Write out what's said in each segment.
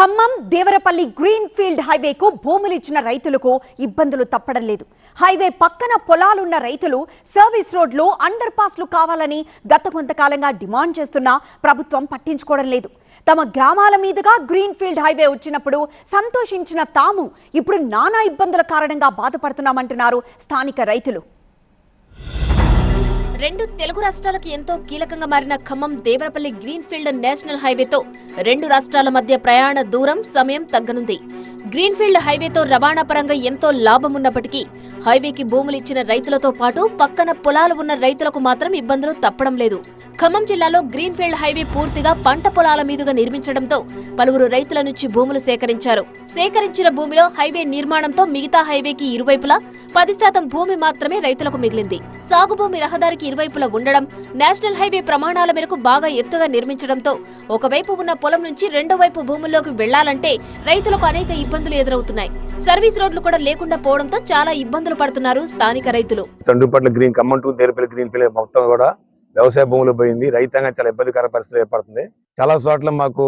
Khammam Devarapalli green field హైవేకు భూములు ఇచ్చిన రైతులకు ఇబ్బందులు తప్పడం లేదు. హైవే పక్కన పొలాలున్న రైతులు సర్వీస్ రోడ్లు అండర్ పాస్లు కావాలని గత కొంతకాలంగా డిమాండ్ చేస్తున్నా ప్రభుత్వం పట్టించుకోవడం లేదు. తమ గ్రామాల మీదుగా గ్రీన్ ఫీల్డ్ హైవే వచ్చినప్పుడు సంతోషించిన తాము ఇప్పుడు నానా ఇబ్బందుల కారణంగా బాధపడుతున్నామంటున్నారు స్థానిక రైతులు. రెండు తెలుగు రాష్ట్రాలకు ఎంతో కీలకంగా మారిన Khammam Devarapalli green field national హైవేతో రెండు రాష్ట్రాల మధ్య ప్రయాణ దూరం సమయం తగ్గనుంది. గ్రీన్ ఫీల్డ్ హైవేతో రవాణా పరంగా ఎంతో లాభం ఉన్నప్పటికీ హైవేకి భూములు ఇచ్చిన రైతులతో పాటు పక్కన పొలాలు ఉన్న రైతులకు మాత్రం ఇబ్బందులు తప్పడం లేదు. ఖమ్మం జిల్లాలో గ్రీన్ ఫీల్డ్ హైవే పూర్తిగా పంట పొలాల మీదుగా నిర్మించడంతో పలువురు రైతుల నుంచి భూములు సేకరించారు. సేకరించిన భూమిలో హైవే నిర్మాణంతో మిగతా హైవేకి ఇరువైపులా 10% భూమి మాత్రమే రైతులకు మిగిలింది. సాగు భూమి రహదారికి ఇరువైపులా ఉండడం, నేషనల్ హైవే ప్రమాణాల మేరకు బాగా ఎత్తుగా నిర్మించడంతో ఒకవైపు ఉన్న పొలం నుంచి రెండో వైపు భూముల్లోకి వెళ్లాలంటే రైతులకు అనేక ఇబ్బందులు ఎదురవుతున్నాయి. సర్వీస్ రోడ్లు కూడా లేకుండా పోవడంతో చాలా ఇబ్బందులు పడుతున్నారు స్థానిక రైతులు. Chandupatla green Khammam to Devarapalli green field మొత్తం కూడా వ్యవసాయ భూములు పోయింది. రైతాంగం చాలా ఇబ్బందికర పరిస్థితులు ఏర్పడుతుంది. చాలా చోట్ల మాకు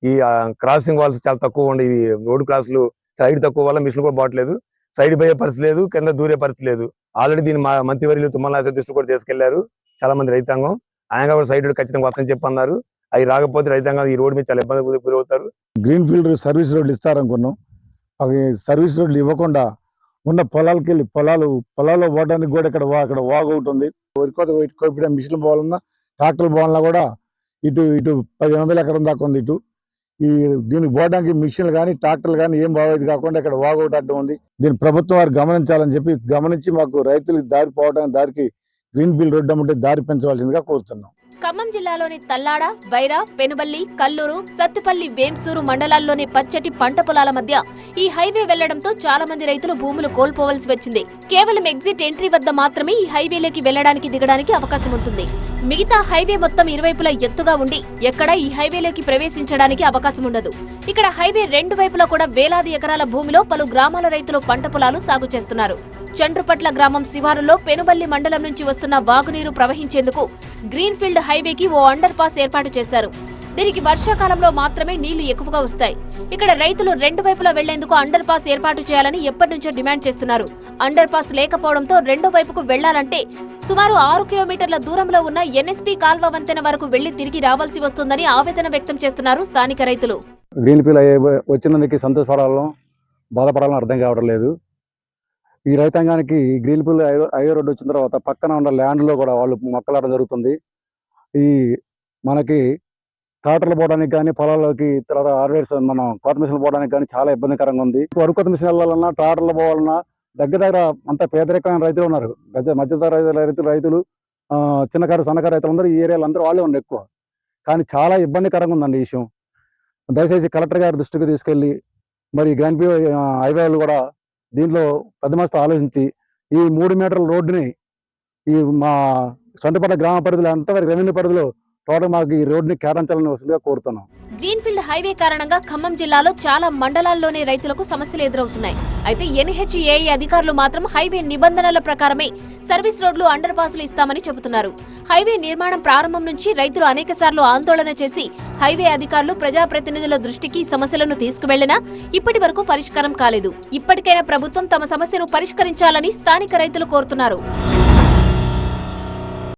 ఈ క్రాసింగ్ వాల్స్ చాలా తక్కువ ఉండి రోడ్డు క్రాసులు సైడ్ తక్కువ వల్ల మిషన్లు కూడా పోవట్లేదు. సైడ్ పోయే పరిస్థితి లేదు, కింద దూరే పరిస్థితి లేదు. ఆల్రెడీ దీన్ని మా మంత్రివర్యులు తుమ్మల నాగేశ్వరరావు దృష్టి కూడా తీసుకెళ్లారు చాలా మంది రైతాంగం. ఆయన కూడా సైడ్ ఖచ్చితంగా వస్తుందని చెప్పి అన్నారు. అవి రాకపోతే రైతాంగం ఈ రోడ్డు మీద చాలా ఇబ్బంది గురవుతారు. గ్రీన్ ఫీల్డ్ సర్వీస్ రోడ్లు ఇస్తారనుకున్నాం. అవి సర్వీస్ రోడ్లు ఇవ్వకుండా ఉన్న పొలాలకు వెళ్ళి పొలాల్లో పోవడానికి కూడా ఇక్కడ వాగు ఒకటి ఉంది. వరి మిషన్లు పోవాలన్నా ట్రాక్టర్లు పోవాలన్నా కూడా ఇటు 10 ఎకరం దాకా ఉంది. దీనికి పోవడానికి మిషన్లు కానీ ట్రాక్టర్లు కానీ ఏం బాగోదు కాకుండా ఇక్కడ వాగు ఒకటి అడ్డం ఉంది. దీన్ని ప్రభుత్వం వారు గమనించాలని చెప్పి గమనించి మాకు రైతులకు దారి పోవడానికి దారికి గ్రీన్ ఫీల్డ్ రోడ్డు అమ్మంటే దారి పెంచవలసిందిగా కోరుతున్నాం. ఖమ్మం జిల్లాలోని తల్లాడ, వైరా, పెనుబల్లి, కల్లూరు, సత్తుపల్లి, వేంసూరు మండలాల్లోని పచ్చటి పంట పొలాల మధ్య ఈ హైవే వెళ్లడంతో చాలా మంది రైతులు భూములు కోల్పోవలసి వచ్చింది. కేవలం ఎగ్జిట్ ఎంట్రీ వద్ద మాత్రమే ఈ హైవేలోకి వెళ్లడానికి దిగడానికి అవకాశం ఉంటుంది. మిగతా హైవే మొత్తం ఇరువైపులా ఎత్తుగా ఉండి ఎక్కడా ఈ హైవేలోకి ప్రవేశించడానికి అవకాశం ఉండదు. ఇక్కడ హైవే రెండు వైపులా కూడా వేలాది ఎకరాల భూమిలో పలు గ్రామాల రైతులు పంట పొలాలు సాగు చేస్తున్నారు. చండ్రుపట్ల గ్రామం శివారులో పెనుబల్లి మండలం నుంచి వస్తున్న వాగునీరు ప్రవహించేందుకు గ్రీన్ ఫీల్డ్ హైవేకి ఓ అండర్ పాస్ ఏర్పాటు చేశారు. దీనికి వర్షాకాలంలో మాత్రమే నీళ్లు ఎక్కువగా వస్తాయి. ఇక్కడ రైతులు రెండు వైపులా వెళ్లేందుకు అండర్ పాస్ ఏర్పాటు చేయాలని ఎప్పటి నుంచో డిమాండ్ చేస్తున్నారు. అండర్ పాస్ లేకపోవడంతో రెండో వైపుకు వెళ్లాలంటే సుమారు 6 కిలోమీటర్ల దూరంలో ఉన్న ఎన్ఎస్పీ కాల్వ వంతెన వరకు వెళ్లి తిరిగి రావాల్సి వస్తుందని ఆవేదన వ్యక్తం చేస్తున్నారు స్థానిక రైతులు. గ్రీన్ ఫీల్డ్ వచ్చినందుకు సంతోషపడాలో బాధపడాలని అర్థం కావడం లేదు. ఈ రైతాంగానికి గ్రీన్ ఫీల్డ్ హైవే రోడ్డు వచ్చిన తర్వాత పక్కన ఉన్న ల్యాండ్లో కూడా వాళ్ళు మొక్కలాడడం జరుగుతుంది. ఈ మనకి ట్రాక్టర్లు పోవడానికి కానీ పొలాల్లోకి తర్వాత హార్వెస్ట్ మనం కోత మిషన్లు పోవడానికి కానీ చాలా ఇబ్బందికరంగా ఉంది. వరి కోత మిషన్ వెళ్ళాలన్నా ట్రాక్టర్లు పోవాలన్నా దగ్గర అంత పేదరికమైన రైతులు ఉన్నారు. మధ్యతరగతి రైతులు చిన్నకారు సన్నకారు రైతులు అందరూ ఈ ఏరియాలో అందరూ వాళ్ళే ఉన్నారు ఎక్కువ. కానీ చాలా ఇబ్బందికరంగా ఉందండి ఈ విషయం. దయచేసి కలెక్టర్ గారి దృష్టికి తీసుకెళ్ళి మరి గ్రీన్ ఫీల్డ్ హైవేలు కూడా దీంట్లో పెద్ద మనసుతో ఆలోచించి ఈ 3 మీటర్ల రోడ్డుని ఈ మా సొంతపట్ల గ్రామ పరిధిలో అంతవరకు రెవెన్యూ పరిధిలో టోటల్ మాకు ఈ రోడ్డుని కేటాయించాలని వస్తుందిగా కోరుతున్నాం. గ్రీన్ ఫీల్డ్ హైవే కారణంగా ఖమ్మం జిల్లాలో చాలా మండలాల్లోని రైతులకు సమస్యలు ఎదురవుతున్నాయి. అయితే ఎన్హెచ్ఏఐ అధికారులు మాత్రం హైవే నిబంధనల ప్రకారమే సర్వీస్ రోడ్లు అండర్ పాస్లు ఇస్తామని చెబుతున్నారు. హైవే నిర్మాణం ప్రారంభం నుంచి రైతులు అనేకసార్లు ఆందోళన చేసి హైవే అధికారులు ప్రజాప్రతినిధుల దృష్టికి సమస్యలను తీసుకువెళ్లినా ఇప్పటి వరకు పరిష్కారం కాలేదు. ఇప్పటికైనా ప్రభుత్వం తమ సమస్యను పరిష్కరించాలని స్థానిక రైతులు కోరుతున్నారు.